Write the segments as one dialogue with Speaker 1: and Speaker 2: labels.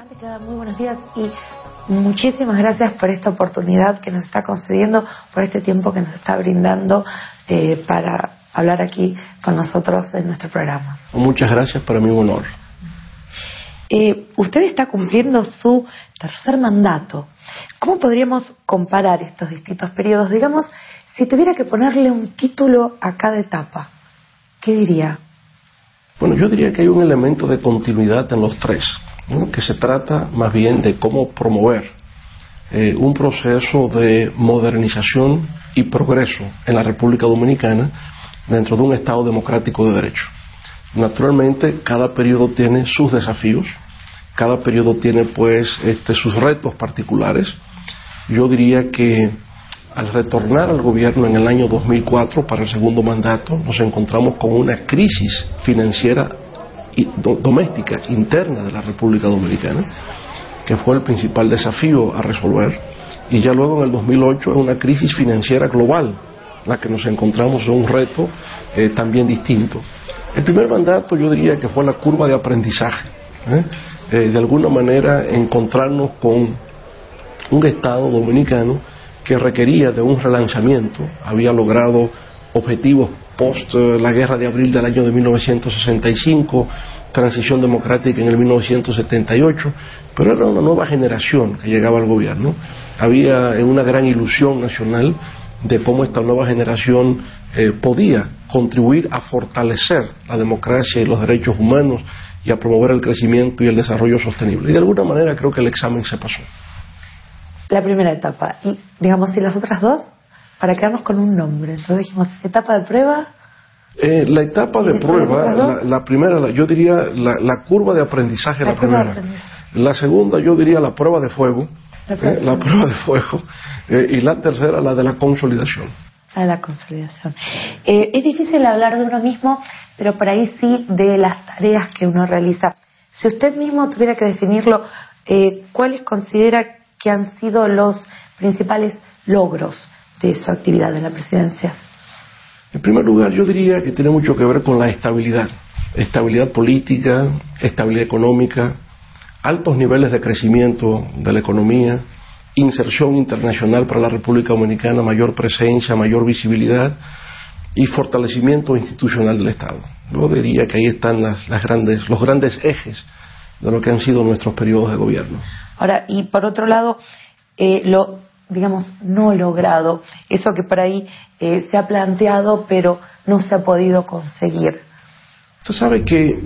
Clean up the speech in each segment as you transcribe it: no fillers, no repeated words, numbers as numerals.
Speaker 1: Antes que nada, muy buenos días y muchísimas gracias por esta oportunidad que nos está concediendo, por este tiempo que nos está brindando para hablar aquí con nosotros en nuestro programa.
Speaker 2: Muchas gracias, para mí un honor.
Speaker 1: Usted está cumpliendo su tercer mandato. ¿Cómo podríamos comparar estos distintos periodos? Digamos, si tuviera que ponerle un título a cada etapa, ¿qué diría?
Speaker 2: Bueno, yo diría que hay un elemento de continuidad en los tres, ¿no? Que se trata más bien de cómo promover un proceso de modernización y progreso en la República Dominicana dentro de un Estado democrático de derecho. Naturalmente, cada periodo tiene sus desafíos, cada periodo tiene sus retos particulares. Yo diría que al retornar al gobierno en el año 2004 para el segundo mandato, nos encontramos con una crisis financiera doméstica, interna de la República Dominicana, que fue el principal desafío a resolver, y ya luego en el 2008 es una crisis financiera global, la que nos encontramos en un reto también distinto. El primer mandato yo diría que fue la curva de aprendizaje, de alguna manera encontrarnos con un Estado dominicano que requería de un relanzamiento, había logrado objetivos post la guerra de abril del año de 1965, transición democrática en el 1978, pero era una nueva generación que llegaba al gobierno. Había una gran ilusión nacional de cómo esta nueva generación podía contribuir a fortalecer la democracia y los derechos humanos y a promover el crecimiento y el desarrollo sostenible. Y de alguna manera creo que el examen se pasó.
Speaker 1: La primera etapa, y digamos, ¿y las otras dos? Para quedarnos con un nombre. Entonces dijimos, etapa de prueba.
Speaker 2: La etapa de prueba, la primera, yo diría la curva de aprendizaje, la primera. La segunda, yo diría la prueba de fuego, la prueba de fuego, y la tercera, la de la consolidación.
Speaker 1: La consolidación. Es difícil hablar de uno mismo, pero por ahí sí de las tareas que uno realiza. Si usted mismo tuviera que definirlo, ¿cuáles considera que han sido los principales logros de su actividad en la presidencia?
Speaker 2: En primer lugar, yo diría que tiene mucho que ver con la estabilidad política, estabilidad económica, altos niveles de crecimiento de la economía, inserción internacional para la República Dominicana, mayor presencia, mayor visibilidad y fortalecimiento institucional del Estado. Yo diría que ahí están los grandes ejes de lo que han sido nuestros periodos de gobierno.
Speaker 1: Ahora, y por otro lado, digamos, no logrado, eso que por ahí se ha planteado pero no se ha podido conseguir.
Speaker 2: Usted sabe que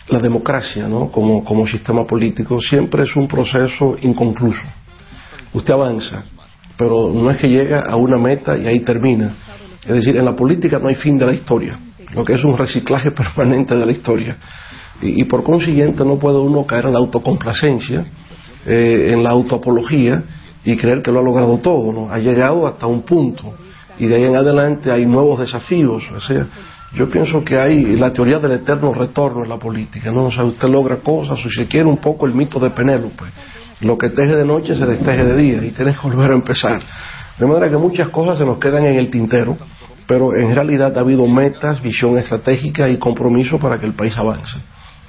Speaker 2: la democracia, ¿no?, como sistema político siempre es un proceso inconcluso. Usted avanza, pero no es que llega a una meta y ahí termina. Es decir, en la política no hay fin de la historia, lo que es un reciclaje permanente de la historia. Y por consiguiente no puede uno caer en la autocomplacencia, en la autoapología y creer que lo ha logrado todo, ¿no? Ha llegado hasta un punto y de ahí en adelante hay nuevos desafíos. O sea, yo pienso que hay la teoría del eterno retorno en la política, ¿no? O sea, usted logra cosas, o si se quiere un poco el mito de Penélope, lo que teje de noche se desteje de día y tienes que volver a empezar. De manera que muchas cosas se nos quedan en el tintero, pero en realidad ha habido metas, visión estratégica y compromiso para que el país avance.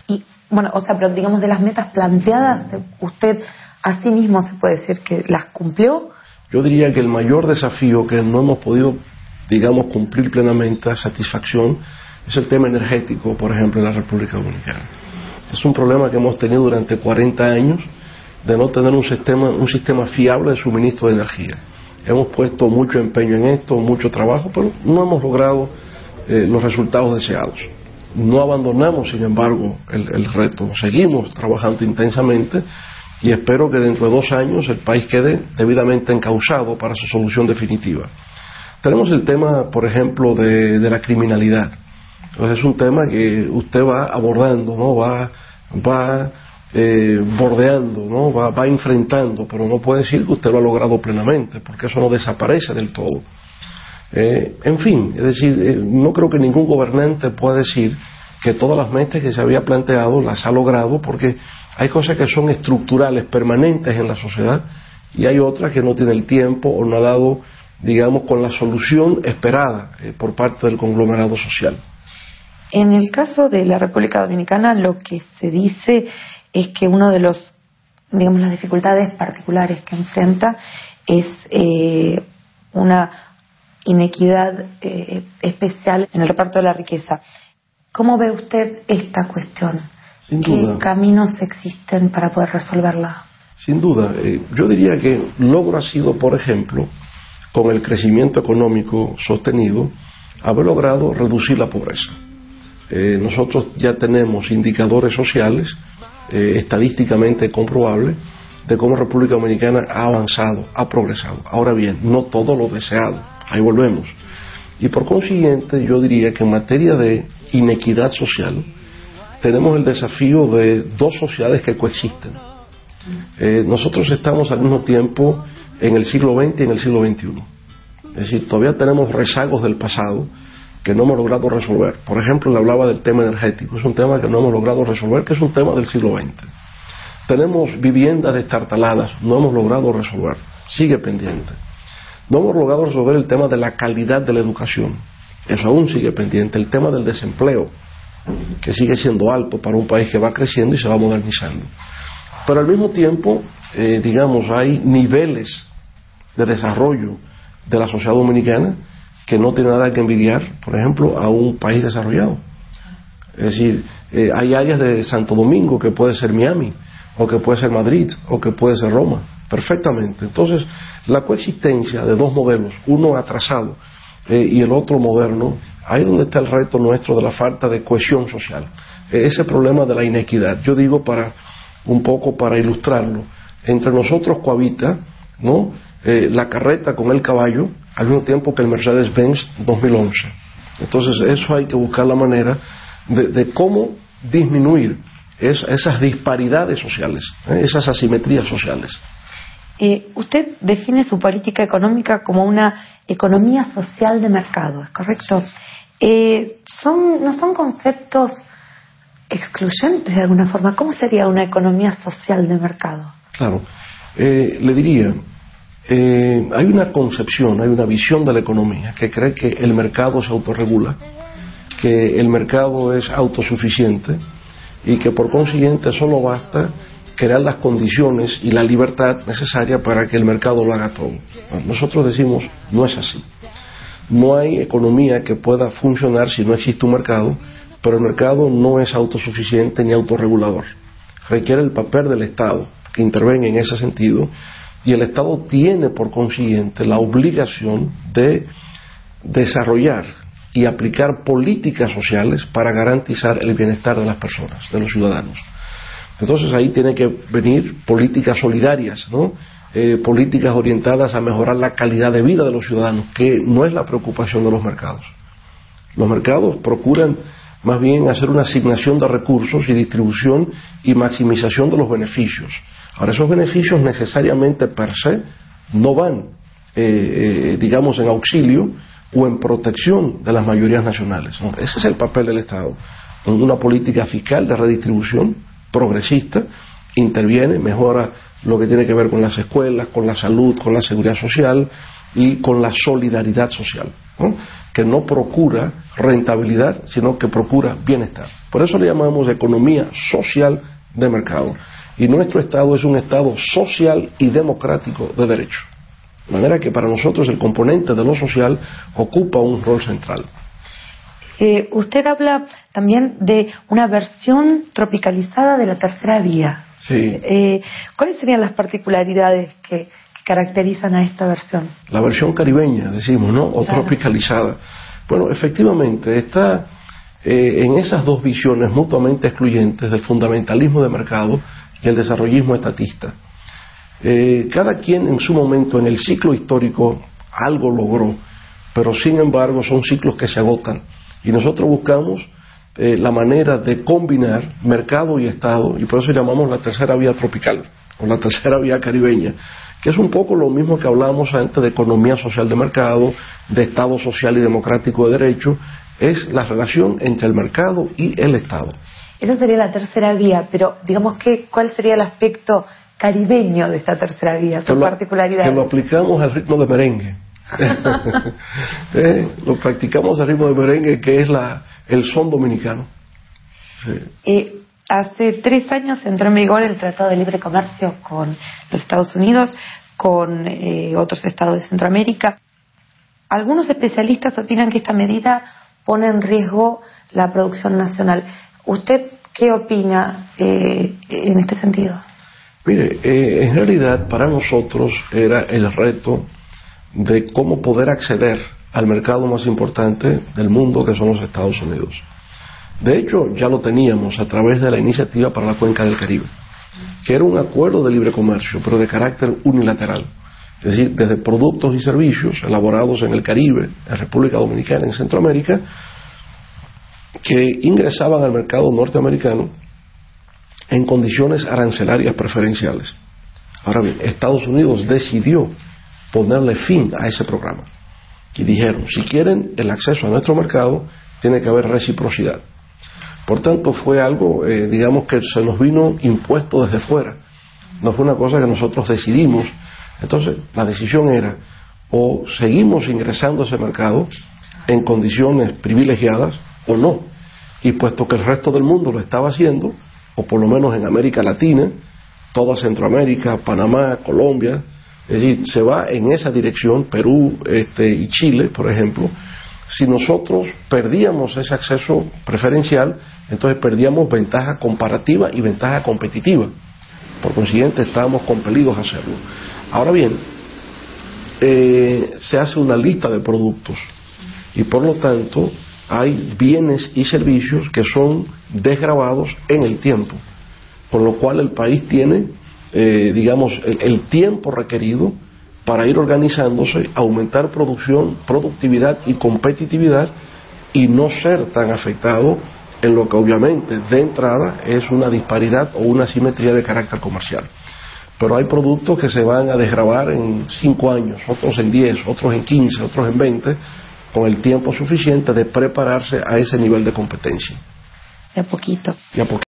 Speaker 1: Y bueno, o sea, pero digamos, de las metas planteadas, usted a sí mismo se puede decir que las cumplió.
Speaker 2: Yo diría que el mayor desafío que no hemos podido, digamos, cumplir plenamente a satisfacción es el tema energético, por ejemplo, en la República Dominicana. Es un problema que hemos tenido durante 40 años de no tener un sistema fiable de suministro de energía. Hemos puesto mucho empeño en esto, mucho trabajo, pero no hemos logrado los resultados deseados. No abandonamos, sin embargo, el reto. Seguimos trabajando intensamente y espero que dentro de 2 años el país quede debidamente encauzado para su solución definitiva. Tenemos el tema, por ejemplo, de la criminalidad. Entonces es un tema que usted va abordando, ¿no? Va bordeando, ¿no? Va enfrentando, pero no puede decir que usted lo ha logrado plenamente, porque eso no desaparece del todo. En fin, es decir, no creo que ningún gobernante pueda decir que todas las metas que se había planteado las ha logrado, porque hay cosas que son estructurales, permanentes en la sociedad, y hay otras que no tienen el tiempo o no ha dado, digamos, con la solución esperada por parte del conglomerado social.
Speaker 1: En el caso de la República Dominicana, lo que se dice es que uno de los, digamos, las dificultades particulares que enfrenta es una inequidad especial en el reparto de la riqueza. ¿Cómo ve usted esta cuestión?
Speaker 2: Sin duda.
Speaker 1: ¿Qué caminos existen para poder resolverla?
Speaker 2: Sin duda. Yo diría que logro ha sido, por ejemplo, con el crecimiento económico sostenido, haber logrado reducir la pobreza. Nosotros ya tenemos indicadores sociales estadísticamente comprobables de cómo República Dominicana ha avanzado, ha progresado. Ahora bien, no todo lo deseado, ahí volvemos. Y por consiguiente, yo diría que en materia de inequidad social, tenemos el desafío de dos sociedades que coexisten. Nosotros estamos al mismo tiempo en el siglo XX y en el siglo XXI. Es decir, todavía tenemos rezagos del pasado que no hemos logrado resolver. Por ejemplo, le hablaba del tema energético, es un tema que no hemos logrado resolver, que es un tema del siglo XX. Tenemos viviendas destartaladas, no hemos logrado resolver, sigue pendiente. No hemos logrado resolver el tema de la calidad de la educación, eso aún sigue pendiente. El tema del desempleo, que sigue siendo alto para un país que va creciendo y se va modernizando. Pero al mismo tiempo, digamos, hay niveles de desarrollo de la sociedad dominicana que no tiene nada que envidiar, por ejemplo, a un país desarrollado. Es decir, hay áreas de Santo Domingo que puede ser Miami, o que puede ser Madrid, o que puede ser Roma, perfectamente. Entonces, la coexistencia de dos modelos, uno atrasado y el otro moderno, ahí es donde está el reto nuestro de la falta de cohesión social, ese problema de la inequidad. Yo digo, para un poco para ilustrarlo, entre nosotros cohabita, ¿no?, la carreta con el caballo, al mismo tiempo que el Mercedes-Benz 2011. Entonces, eso hay que buscar la manera de cómo disminuir esas disparidades sociales, esas asimetrías sociales.
Speaker 1: Usted define su política económica como una economía social de mercado, ¿es correcto? ¿No son conceptos excluyentes de alguna forma? ¿Cómo sería una economía social de mercado?
Speaker 2: Claro, le diría, hay una concepción, hay una visión de la economía que cree que el mercado se autorregula, que el mercado es autosuficiente y que por consiguiente solo basta crear las condiciones y la libertad necesaria para que el mercado lo haga todo. Nosotros decimos, no es así. No hay economía que pueda funcionar si no existe un mercado, pero el mercado no es autosuficiente ni autorregulador. Requiere el papel del Estado, que intervenga en ese sentido, y el Estado tiene por consiguiente la obligación de desarrollar y aplicar políticas sociales para garantizar el bienestar de las personas, de los ciudadanos. Entonces ahí tiene que venir políticas solidarias, ¿no? Políticas orientadas a mejorar la calidad de vida de los ciudadanos, que no es la preocupación de los mercados. Los mercados procuran más bien hacer una asignación de recursos y distribución y maximización de los beneficios. Ahora, esos beneficios necesariamente per se no van, digamos, en auxilio o en protección de las mayorías nacionales, ¿no? Ese es el papel del Estado. Una política fiscal de redistribución progresista interviene, mejora lo que tiene que ver con las escuelas, con la salud, con la seguridad social y con la solidaridad social, ¿no?, que no procura rentabilidad, sino que procura bienestar. Por eso le llamamos economía social de mercado. Y nuestro Estado es un Estado social y democrático de derecho. De manera que para nosotros el componente de lo social ocupa un rol central.
Speaker 1: Usted habla también de una versión tropicalizada de la tercera vía.
Speaker 2: Sí.
Speaker 1: ¿Cuáles serían las particularidades que caracterizan a esta versión? La
Speaker 2: versión caribeña, decimos, ¿no? O claro, tropicalizada. Bueno, efectivamente, está en esas dos visiones mutuamente excluyentes del fundamentalismo de mercado y el desarrollismo estatista. Cada quien en su momento, en el ciclo histórico, algo logró, pero sin embargo son ciclos que se agotan. Y nosotros buscamos la manera de combinar mercado y Estado, y por eso llamamos la tercera vía tropical, o la tercera vía caribeña, que es un poco lo mismo que hablábamos antes de economía social de mercado, de Estado social y democrático de derecho, es la relación entre el mercado y el Estado.
Speaker 1: Esa sería la tercera vía, pero digamos que ¿cuál sería el aspecto caribeño de esta tercera vía, su particularidad?
Speaker 2: Que lo aplicamos al ritmo de merengue. Lo practicamos al ritmo de merengue, que es el son dominicano. Sí.
Speaker 1: hace 3 años entró en vigor el Tratado de Libre Comercio con los Estados Unidos, con otros estados de Centroamérica. Algunos especialistas opinan que esta medida pone en riesgo la producción nacional. ¿Usted qué opina en este sentido?
Speaker 2: Mire, en realidad para nosotros era el reto de cómo poder acceder al mercado más importante del mundo, que son los Estados Unidos. De hecho, ya lo teníamos a través de la Iniciativa para la Cuenca del Caribe, que era un acuerdo de libre comercio, pero de carácter unilateral. Es decir, desde productos y servicios elaborados en el Caribe, en República Dominicana, en Centroamérica, que ingresaban al mercado norteamericano en condiciones arancelarias preferenciales. Ahora bien, Estados Unidos decidió ponerle fin a ese programa y dijeron, si quieren el acceso a nuestro mercado, tiene que haber reciprocidad. Por tanto, fue algo, digamos, que se nos vino impuesto desde fuera. No fue una cosa que nosotros decidimos. Entonces, la decisión era, o seguimos ingresando a ese mercado en condiciones privilegiadas, o no. Y puesto que el resto del mundo lo estaba haciendo, o por lo menos en América Latina, toda Centroamérica, Panamá, Colombia, es decir, se va en esa dirección, Perú y Chile, por ejemplo. Si nosotros perdíamos ese acceso preferencial, entonces perdíamos ventaja comparativa y ventaja competitiva. Por consiguiente, estábamos compelidos a hacerlo. Ahora bien, se hace una lista de productos y por lo tanto hay bienes y servicios que son desgravados en el tiempo, con lo cual el país tiene, digamos, el tiempo requerido para ir organizándose, aumentar producción, productividad y competitividad y no ser tan afectado en lo que obviamente de entrada es una disparidad o una asimetría de carácter comercial. Pero hay productos que se van a desgravar en 5 años, otros en 10, otros en 15, otros en 20, con el tiempo suficiente de prepararse a ese nivel de competencia.
Speaker 1: De a poquito.
Speaker 2: De a poquito.